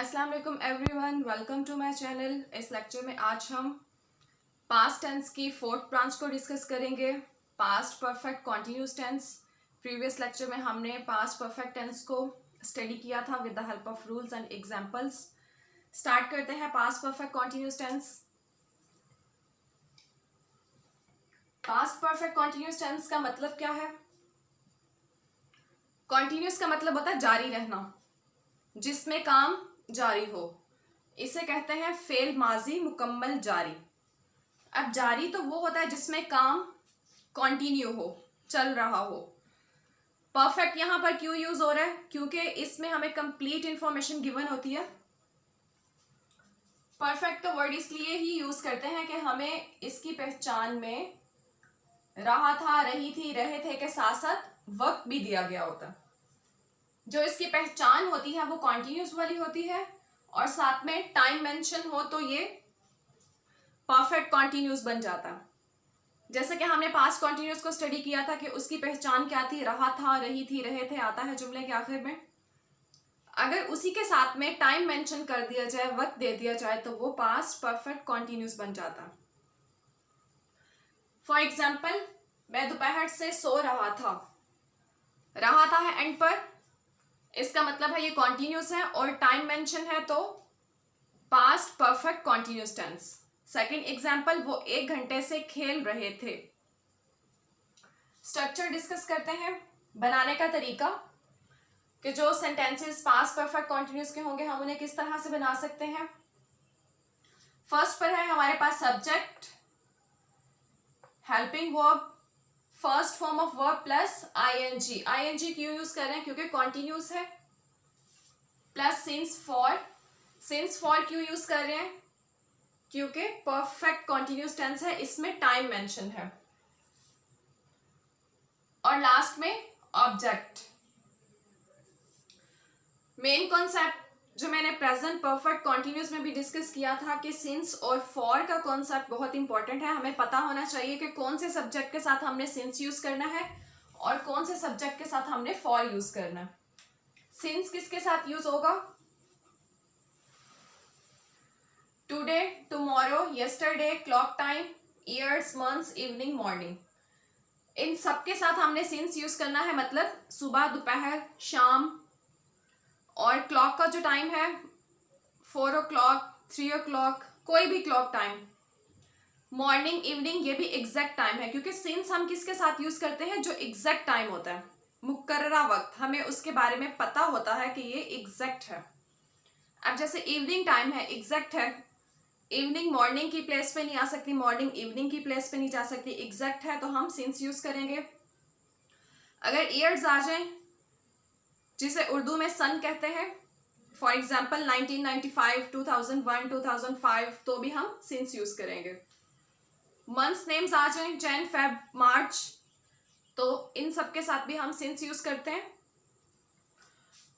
अस्सलाम वालेकुम everyone, welcome to my channel. इस लेक्चर में आज हम पास्ट टेंस की फोर्थ ब्रांच को डिस्कस करेंगे, past perfect continuous tense. Previous lecture में हमने पास्ट परफेक्ट टेंस को स्टडी किया था with the help of rules and examples. Start करते हैं past perfect continuous tense. Past perfect continuous tense का मतलब क्या है? कॉन्टिन्यूस का मतलब होता है जारी रहना, जिसमें काम जारी हो। इसे कहते हैं फेल माजी मुकम्मल जारी। अब जारी तो वो होता है जिसमें काम कंटिन्यू हो, चल रहा हो। परफेक्ट यहां पर क्यों यूज हो रहा है? क्योंकि इसमें हमें कंप्लीट इंफॉर्मेशन गिवन होती है। परफेक्ट का वर्ड इसलिए ही यूज करते हैं कि हमें इसकी पहचान में रहा था, रही थी, रहे थे के साथ साथ वक्त भी दिया गया होता है। जो इसकी पहचान होती है वो कॉन्टिन्यूस वाली होती है और साथ में टाइम मेंशन हो तो ये परफेक्ट कॉन्टिन्यूस बन जाता। जैसे कि हमने पास्ट कॉन्टिन्यूस को स्टडी किया था कि उसकी पहचान क्या थी, रहा था, रही थी, रहे थे आता है जुमले के आखिर में। अगर उसी के साथ में टाइम मेंशन कर दिया जाए, वक्त दे दिया जाए, तो वो पास्ट परफेक्ट कॉन्टिन्यूस बन जाता। फॉर एग्जाम्पल, मैं दोपहर से सो रहा था है एंड पर, इसका मतलब है ये कॉन्टिन्यूस है और टाइम मेंशन है तो past perfect continuous tense. Second example, वो 1 घंटे से खेल रहे थे। स्ट्रक्चर डिस्कस करते हैं, बनाने का तरीका कि जो सेंटेंसेस पास्ट परफेक्ट कॉन्टिन्यूस के होंगे हम उन्हें किस तरह से बना सकते हैं। फर्स्ट पर है हमारे पास subject, helping verb, first form of verb plus ING. ING क्यों यूज कर रहे हैं? क्योंकि कॉन्टिन्यूस है। प्लस सिंस फॉर क्यों यूज कर रहे हैं? क्योंकि परफेक्ट कॉन्टिन्यूस टेंस है, इसमें टाइम मेंशन है। और लास्ट में ऑब्जेक्ट। मेन कॉन्सेप्ट जो मैंने प्रेजेंट परफेक्ट कॉन्टिन्यूस में भी डिस्कस किया था कि सिंस और फॉर का कॉन्सेप्ट बहुत इंपॉर्टेंट है। हमें पता होना चाहिए कि कौन से सब्जेक्ट के साथ हमने सिंस यूज करना है और कौन से सब्जेक्ट के साथ हमने फॉर यूज करना है। सिंस किसके साथ यूज होगा? Today, tomorrow, yesterday, clock time, years, months, evening, morning, इन सबके साथ हमने सिंस यूज करना है। मतलब सुबह, दोपहर, शाम, और क्लॉक का जो टाइम है 4 o'clock, 3 o'clock, कोई भी क्लॉक टाइम, मॉर्निंग, इवनिंग, ये भी एग्जैक्ट टाइम है। क्योंकि सिंस हम किसके साथ यूज करते हैं? जो एग्जैक्ट टाइम होता है, मुकर्ररा वक्त, हमें उसके बारे में पता होता है कि ये एग्जैक्ट है। अब जैसे इवनिंग टाइम है, एग्जैक्ट है, इवनिंग मॉर्निंग की प्लेस पे नहीं आ सकती, मॉर्निंग इवनिंग की प्लेस पे नहीं जा सकती, एग्जैक्ट है तो हम सिंस यूज करेंगे। अगर ईयर्स आ जाए, जिसे उर्दू में सन कहते हैं, फॉर एग्जाम्पल 1995, 2001, 2005, तो भी हम सिंस यूज करेंगे। मंथ्स नेम्स आ जाए, जैन, फेब, मार्च, तो इन सब के साथ भी हम सिंस यूज करते हैं।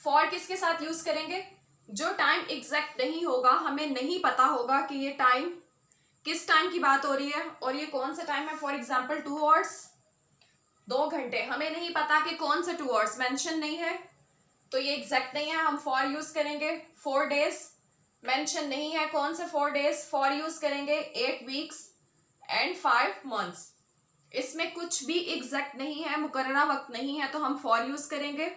फॉर किसके साथ यूज करेंगे? जो टाइम एग्जैक्ट नहीं होगा, हमें नहीं पता होगा कि ये टाइम किस टाइम की बात हो रही है और ये कौन सा टाइम है। फॉर एग्जाम्पल 2 hours, 2 घंटे, हमें नहीं पता कि कौन से 2 hours, मेंशन नहीं है तो ये एग्जैक्ट नहीं है, हम फॉर यूज करेंगे। 4 days, मेंशन नहीं है कौन से 4 days, फॉर यूज करेंगे। 8 weeks एंड 5 months, इसमें कुछ भी एग्जैक्ट नहीं है, मुकर्ररा वक्त नहीं है तो हम फॉर यूज करेंगे।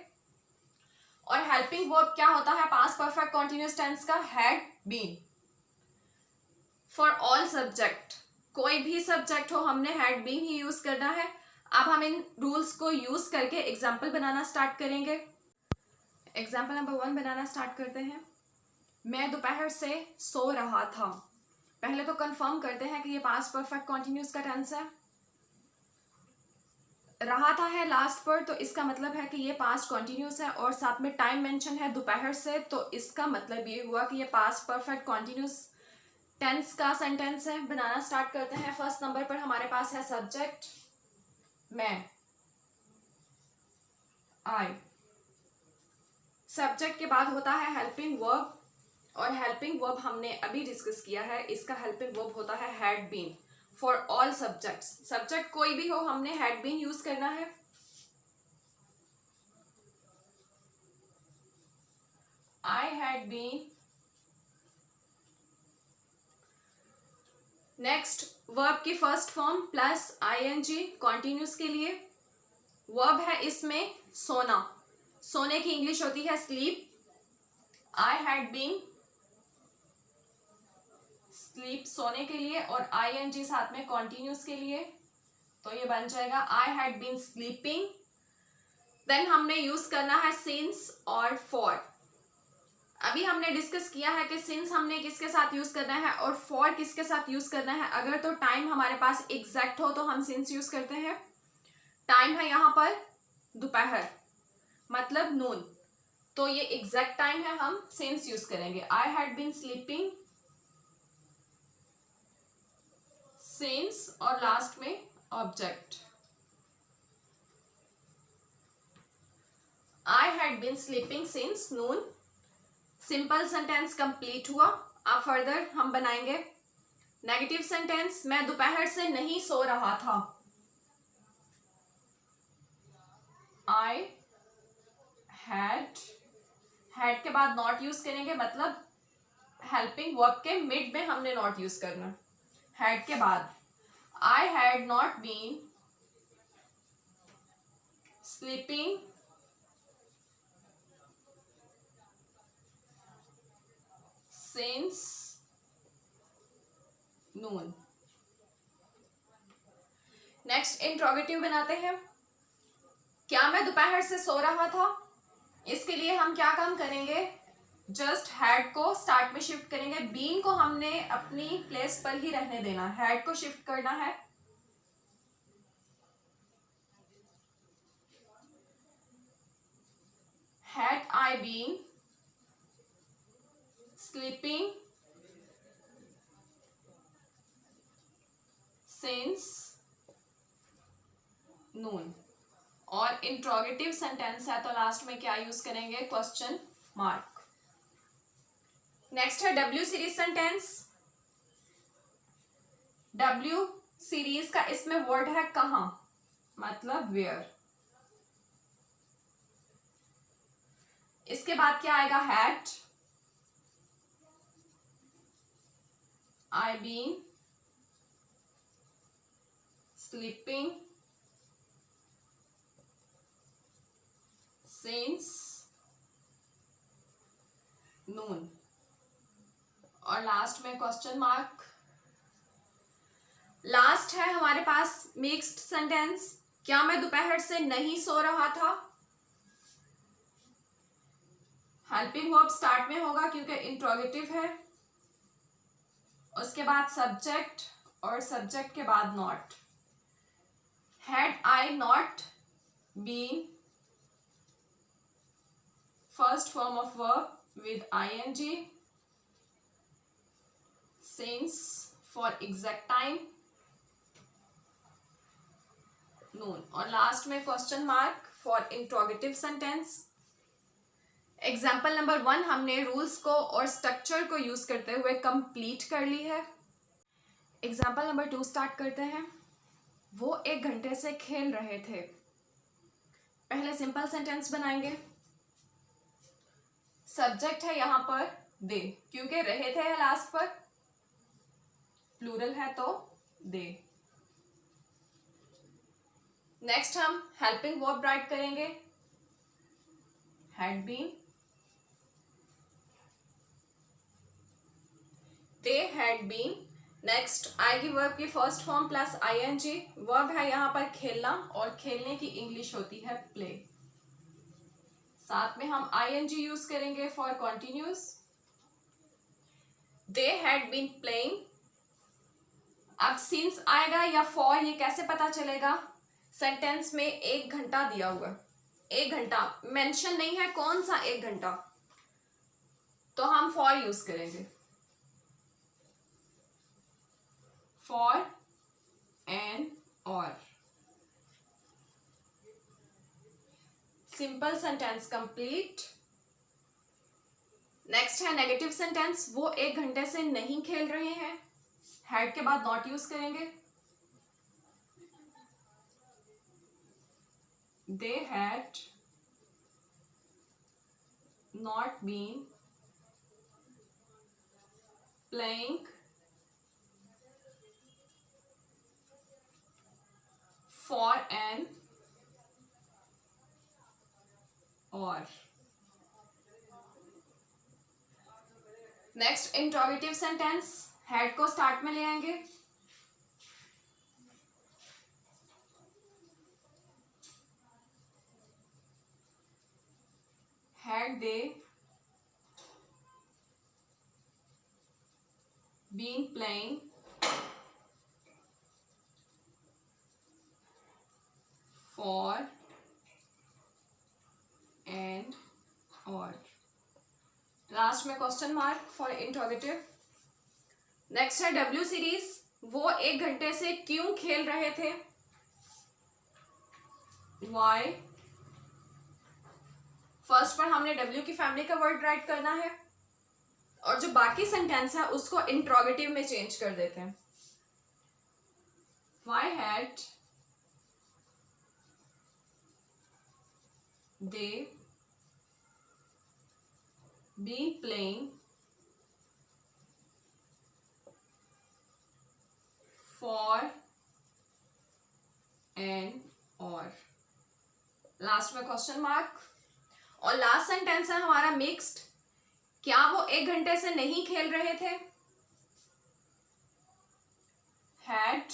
और हेल्पिंग वर्ब क्या होता है पास्ट परफेक्ट कॉन्टिन्यूस टेंस का? Had been. For all subject, कोई भी सब्जेक्ट हो हमने हैड बीन ही यूज करना है। अब हम इन रूल्स को यूज करके एग्जाम्पल बनाना स्टार्ट करेंगे। एग्जाम्पल नंबर 1 बनाना स्टार्ट करते हैं। मैं दोपहर से सो रहा था। पहले तो कंफर्म करते हैं कि ये पास्ट परफेक्ट कॉन्टिन्यूस का टेंस है। रहा था है लास्ट पर, तो इसका मतलब है कि ये पास्ट कॉन्टिन्यूस है और साथ में टाइम मेंशन है दोपहर से, तो इसका मतलब ये हुआ कि ये पास्ट परफेक्ट कॉन्टिन्यूस टेंस का सेंटेंस है। बनाना स्टार्ट करते हैं। फर्स्ट नंबर पर हमारे पास है सब्जेक्ट, मैं, आई। सब्जेक्ट के बाद होता है हेल्पिंग वर्ब, और हेल्पिंग वर्ब हमने अभी डिस्कस किया है, इसका हेल्पिंग वर्ब होता है had been. For all subjects, subject कोई भी हो हमने हैड बीन यूज करना है। I had been next verb की first form plus ING continuous के लिए। वर्ब है इसमें सोना, सोने की इंग्लिश होती है sleep. I had been sleep सोने के लिए, और आईएनजी साथ में कॉन्टिन्यूस के लिए, तो ये बन जाएगा I had been sleeping. Then हमने यूज करना है सिंस और फॉर। अभी हमने डिस्कस किया है कि सिंस हमने किसके साथ यूज करना है और फॉर किसके साथ यूज करना है। अगर तो टाइम हमारे पास एग्जैक्ट हो तो हम सिंस यूज करते हैं। टाइम है यहाँ पर दोपहर, मतलब नून, तो ये एग्जैक्ट टाइम है, हम सिंस यूज करेंगे। I had been sleeping since, और लास्ट में object. I had been sleeping since noon. Simple sentence complete हुआ। अब फर्दर हम बनाएंगे नेगेटिव सेंटेंस। मैं दोपहर से नहीं सो रहा था। आई हैड के बाद नॉट यूज करेंगे, मतलब हेल्पिंग वर्ब के मिड में हमने नॉट यूज करना। हैड के बाद I had not been sleeping since noon. Next interrogative बनाते हैं। क्या मैं दोपहर से सो रहा था? इसके लिए हम क्या काम करेंगे, जस्ट हैड को स्टार्ट में शिफ्ट करेंगे। बीन को हमने अपनी प्लेस पर ही रहने देना, हैड को शिफ्ट करना है। Had I been sleeping since noon. और इंट्रोगेटिव सेंटेंस है तो लास्ट में क्या यूज करेंगे, क्वेश्चन मार्क। नेक्स्ट है W series sentence. W series का इसमें वर्ड है कहां, मतलब वेयर। इसके बाद क्या आएगा, had I been sleeping since noon, और लास्ट में क्वेश्चन मार्क। लास्ट है हमारे पास मिक्स्ड सेंटेंस। क्या मैं दोपहर से नहीं सो रहा था? हेल्पिंग वर्ब स्टार्ट में होगा क्योंकि इंट्रोगेटिव है। उसके बाद सब्जेक्ट, और सब्जेक्ट के बाद not. Had I not been first form of verb with ING since for exact time noon, और लास्ट में question mark for interrogative sentence. Example number 1 हमने रूल्स को और स्ट्रक्चर को यूज करते हुए कंप्लीट कर ली है। एग्जाम्पल नंबर 2 स्टार्ट करते हैं। वो 1 घंटे से खेल रहे थे। पहले सिंपल सेंटेंस बनाएंगे। सब्जेक्ट है यहाँ पर दे, क्योंकि रहे थे है लास्ट पर, प्लूरल है तो दे। नेक्स्ट हम हेल्पिंग वर्ब राइट करेंगे, had been, they had been. Next आएगी वर्ब की first form plus ING. Verb है यहाँ पर खेलना, और खेलने की इंग्लिश होती है प्ले। साथ में हम आईएनजी यूज करेंगे for continuous. They had been playing. अब सिंस आएगा या फॉर, ये कैसे पता चलेगा, सेंटेंस में 1 घंटा दिया हुआ, 1 घंटा मेंशन नहीं है, कौन सा 1 घंटा, तो हम फॉर यूज करेंगे। फॉर एन और। Simple sentence complete. नेक्स्ट है नेगेटिव सेंटेंस। वो 1 घंटे से नहीं खेल रहे हैं। हैड के बाद नॉट यूज करेंगे। They had not been playing next interrogative sentence, had को स्टार्ट में ले आएंगे। Had they been playing for and और, लास्ट में question mark for interrogative. Next है डब्ल्यू सीरीज, वो 1 घंटे से क्यों खेल रहे थे, वाई। फर्स्ट पर हमने डब्ल्यू की फैमिली का वर्ड राइट करना है और जो बाकी सेंटेंस है उसको इंट्रोगेटिव में चेंज कर देते हैं। Why had they been playing for and or, last में क्वेश्चन मार्क। और लास्ट सेंटेंस है हमारा मिक्स्ड, क्या वो 1 घंटे से नहीं खेल रहे थे, हैड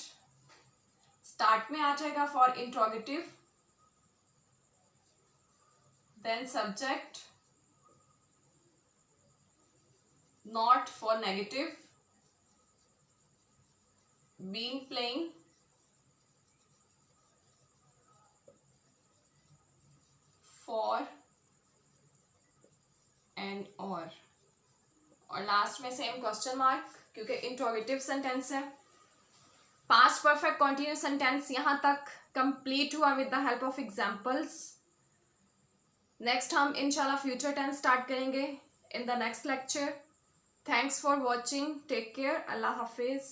स्टार्ट में आ जाएगा for interrogative, then subject not for negative, been playing for and or, और लास्ट में सेम क्वेश्चन मार्क क्योंकि इंट्रोगेटिव सेंटेंस है। पास्ट परफेक्ट कॉन्टिन्यूस सेंटेंस यहाँ तक कंप्लीट हुआ with the help of examples. Next हम इंशाल्लाह फ्यूचर टेंस स्टार्ट करेंगे in the next lecture. Thanks for watching. Take care. Allah Hafiz.